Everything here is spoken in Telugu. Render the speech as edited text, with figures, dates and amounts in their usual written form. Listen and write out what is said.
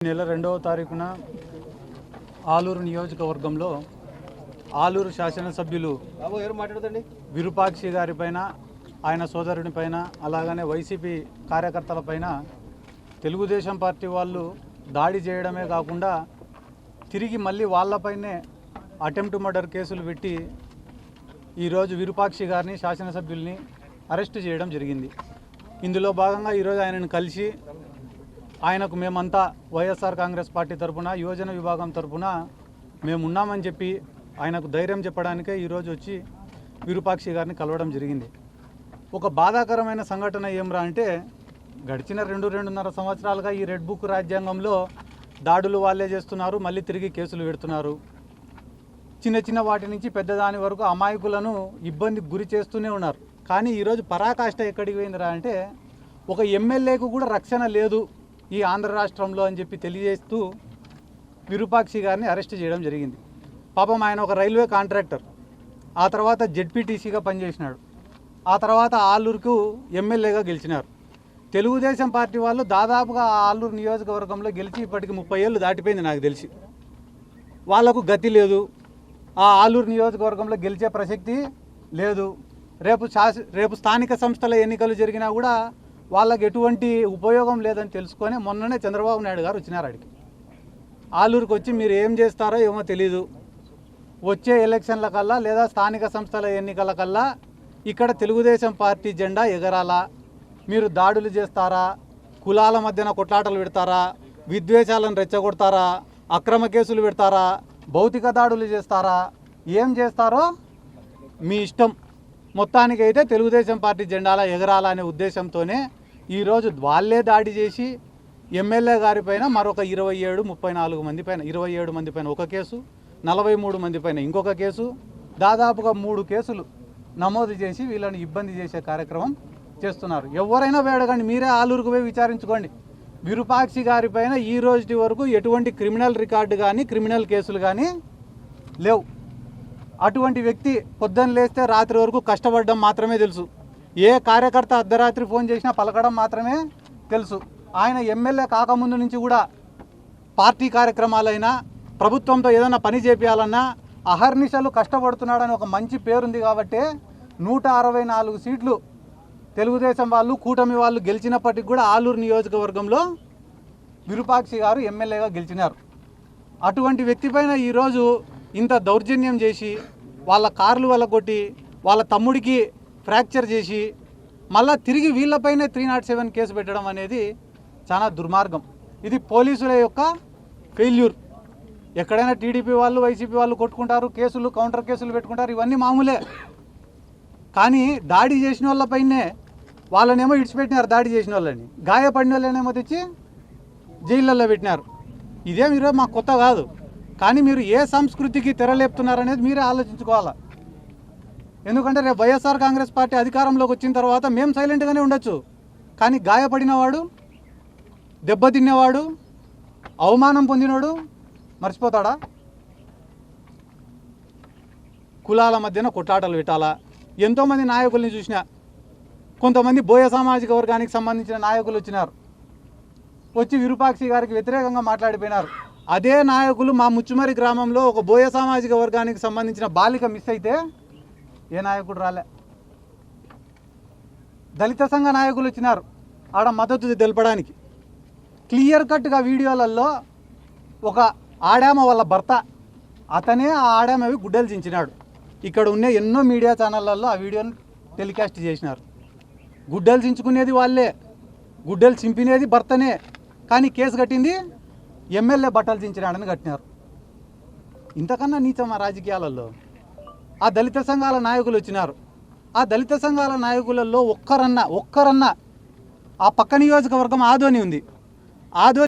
నెల 2వ తారీఖున ఆలూరు నియోజకవర్గంలో ఆలూరు శాసనసభ్యులు విరూపాక్షి గారిపైన ఆయన సోదరునిపైన అలాగనే వైసీపీ కార్యకర్తలపైన తెలుగుదేశం పార్టీ వాళ్ళు దాడి చేయడమే కాకుండా తిరిగి మళ్ళీ వాళ్ళపైనే అటెంప్ట్ మర్డర్ కేసులు పెట్టి ఈరోజు విరూపాక్షి గారిని శాసనసభ్యుల్ని అరెస్ట్ చేయడం జరిగింది. ఇందులో భాగంగా ఈరోజు ఆయనను కలిసి ఆయనకు మేమంతా వైఎస్ఆర్ కాంగ్రెస్ పార్టీ తరఫున యువజన విభాగం తరఫున మేమున్నామని చెప్పి ఆయనకు ధైర్యం చెప్పడానికే ఈరోజు వచ్చి విరూపాక్షి గారిని కలవడం జరిగింది. ఒక బాధాకరమైన సంఘటన ఏమ్రా అంటే గడిచిన 2-2.5 సంవత్సరాలుగా ఈ రెడ్ బుక్ రాజ్యాంగంలో దాడులు వాళ్ళే చేస్తున్నారు, మళ్ళీ తిరిగి కేసులు పెడుతున్నారు. చిన్న వాటి నుంచి పెద్దదాని వరకు అమాయకులను ఇబ్బందికి గురి చేస్తూనే ఉన్నారు. కానీ ఈరోజు పరాకాష్ట ఎక్కడికి పోయిందిరా అంటే ఒక ఎమ్మెల్యేకు కూడా రక్షణ లేదు ఈ ఆంధ్ర రాష్ట్రంలో అని చెప్పి తెలియజేస్తూ విరూపాక్షి గారిని అరెస్ట్ చేయడం జరిగింది. పాపం ఆయన ఒక రైల్వే కాంట్రాక్టర్, ఆ తర్వాత జెడ్పీటీసీగా పనిచేసినాడు, ఆ తర్వాత ఆలూరుకు ఎమ్మెల్యేగా గెలిచినారు. తెలుగుదేశం పార్టీ వాళ్ళు దాదాపుగా ఆలూరు నియోజకవర్గంలో గెలిచి ఇప్పటికి 30 ఏళ్ళు దాటిపోయింది నాకు తెలిసి. వాళ్లకు గతి లేదు, ఆ ఆలూరు నియోజకవర్గంలో గెలిచే ప్రసక్తి లేదు. రేపు స్థానిక సంస్థల ఎన్నికలు జరిగినా కూడా వాళ్ళకి ఎటువంటి ఉపయోగం లేదని తెలుసుకొని మొన్ననే చంద్రబాబు నాయుడు గారు వచ్చినారు అడిగి. ఆలూరుకు వచ్చి మీరు ఏం చేస్తారో ఏమో తెలీదు, వచ్చే ఎలక్షన్ల కల్లా లేదా స్థానిక సంస్థల ఎన్నికల కల్లా ఇక్కడ తెలుగుదేశం పార్టీ జెండా ఎగరాలా, మీరు దాడులు చేస్తారా, కులాల మధ్యన కొట్లాటలు పెడతారా, విద్వేషాలను రెచ్చగొడతారా, అక్రమ కేసులు పెడతారా, భౌతిక దాడులు చేస్తారా, ఏం చేస్తారో మీ ఇష్టం, మొత్తానికైతే తెలుగుదేశం పార్టీ జెండాల ఎగరాలా అనే ఉద్దేశంతోనే ఈరోజు వాళ్ళే దాడి చేసి ఎమ్మెల్యే గారి పైన మరొక 27-34 మంది పైన 27 మంది పైన ఒక కేసు, 43 మంది పైన ఇంకొక కేసు, దాదాపుగా 3 కేసులు నమోదు చేసి వీళ్ళని ఇబ్బంది చేసే కార్యక్రమం చేస్తున్నారు. ఎవరైనా వేడగండి, మీరే ఆలూరుకు పోయి విచారించుకోండి. విరూపాక్షి గారి పైన ఈ రోజు వరకు ఎటువంటి క్రిమినల్ రికార్డు కానీ క్రిమినల్ కేసులు కానీ లేవు. అటువంటి వ్యక్తి పొద్దున్న లేస్తే రాత్రి వరకు కష్టపడడం మాత్రమే తెలుసు. ఏ కార్యకర్త అర్ధరాత్రి ఫోన్ చేసినా పలకడం మాత్రమే తెలుసు. ఆయన ఎమ్మెల్యే కాకముందు నుంచి కూడా పార్టీ కార్యక్రమాలైనా ప్రభుత్వంతో ఏదైనా పని చేపించాలన్నా అహర్నిశలు కష్టపడుతున్నాడని ఒక మంచి పేరుంది. కాబట్టి 164 సీట్లు తెలుగుదేశం వాళ్ళు కూటమి వాళ్ళు గెలిచినప్పటికి కూడా ఆలూరు నియోజకవర్గంలో విరూపాక్షి గారు ఎమ్మెల్యేగా గెలిచినారు. అటువంటి వ్యక్తిపైన ఈరోజు ఇంత దౌర్జన్యం చేసి వాళ్ళ కార్లు వెళ్ళగొట్టి వాళ్ళ తమ్ముడికి ఫ్రాక్చర్ చేసి మళ్ళా తిరిగి వీళ్ళపైనే 307 కేసు పెట్టడం అనేది చాలా దుర్మార్గం. ఇది పోలీసుల యొక్క ఫెయిల్యూర్. ఎక్కడైనా టీడీపీ వాళ్ళు వైసీపీ వాళ్ళు కొట్టుకుంటారు, కేసులు కౌంటర్ కేసులు పెట్టుకుంటారు, ఇవన్నీ మామూలే. కానీ దాడి చేసిన వాళ్ళపైనే వాళ్ళనేమో ఇడిచిపెట్టినారు, దాడి చేసిన వాళ్ళని గాయపడిన వాళ్ళనేమో తెచ్చి జైళ్ళల్లో పెట్టినారు. ఇదేం ఈరోజు మాకు కొత్త కాదు. కానీ మీరు ఏ సంస్కృతికి తెరలేపుతున్నారనేది మీరే ఆలోచించుకోవాలా. ఎందుకంటే రేపు వైఎస్ఆర్ కాంగ్రెస్ పార్టీ అధికారంలోకి వచ్చిన తర్వాత మేము సైలెంట్గానే ఉండొచ్చు, కానీ గాయపడినవాడు, దెబ్బతిన్నవాడు, అవమానం పొందినవాడు మర్చిపోతాడా? కులాల మధ్యన కొట్లాటలు పెట్టాలా? ఎంతోమంది నాయకుల్ని చూసినా, కొంతమంది బోయ సామాజిక వర్గానికి సంబంధించిన నాయకులు వచ్చినారు, వచ్చి విరూపాక్షి గారికి వ్యతిరేకంగా మాట్లాడిపోయినారు. అదే నాయకులు మా ముచ్చుమరి గ్రామంలో ఒక బోయ సామాజిక వర్గానికి సంబంధించిన బాలిక మిస్ అయితే ఏ నాయకుడు రాలే. దళిత సంఘ నాయకులు వచ్చినారు ఆడ మద్దతు తెలపడానికి. క్లియర్ కట్గా వీడియోలలో ఒక ఆడామ వాళ్ళ భర్త, అతనే ఆ ఆడామవి గుడ్డలు చించినాడు. ఇక్కడ ఉన్న ఎన్నో మీడియా ఛానళ్ళల్లో ఆ వీడియోని టెలికాస్ట్ చేసినారు. గుడ్డలు చించుకునేది వాళ్ళే, గుడ్డలు చింపినేది భర్తనే, కానీ కేసు కట్టింది ఎమ్మెల్యే బట్టలు చించినాడని కట్టినారు. ఇంతకన్నా నీచమా రాజకీయాలలో? ఆ దళిత సంఘాల నాయకులు వచ్చినారు. ఆ దళిత సంఘాల నాయకులలో ఒక్కరన్నా ఆ పక్క నియోజకవర్గం ఆదోని ఉంది, ఆదోని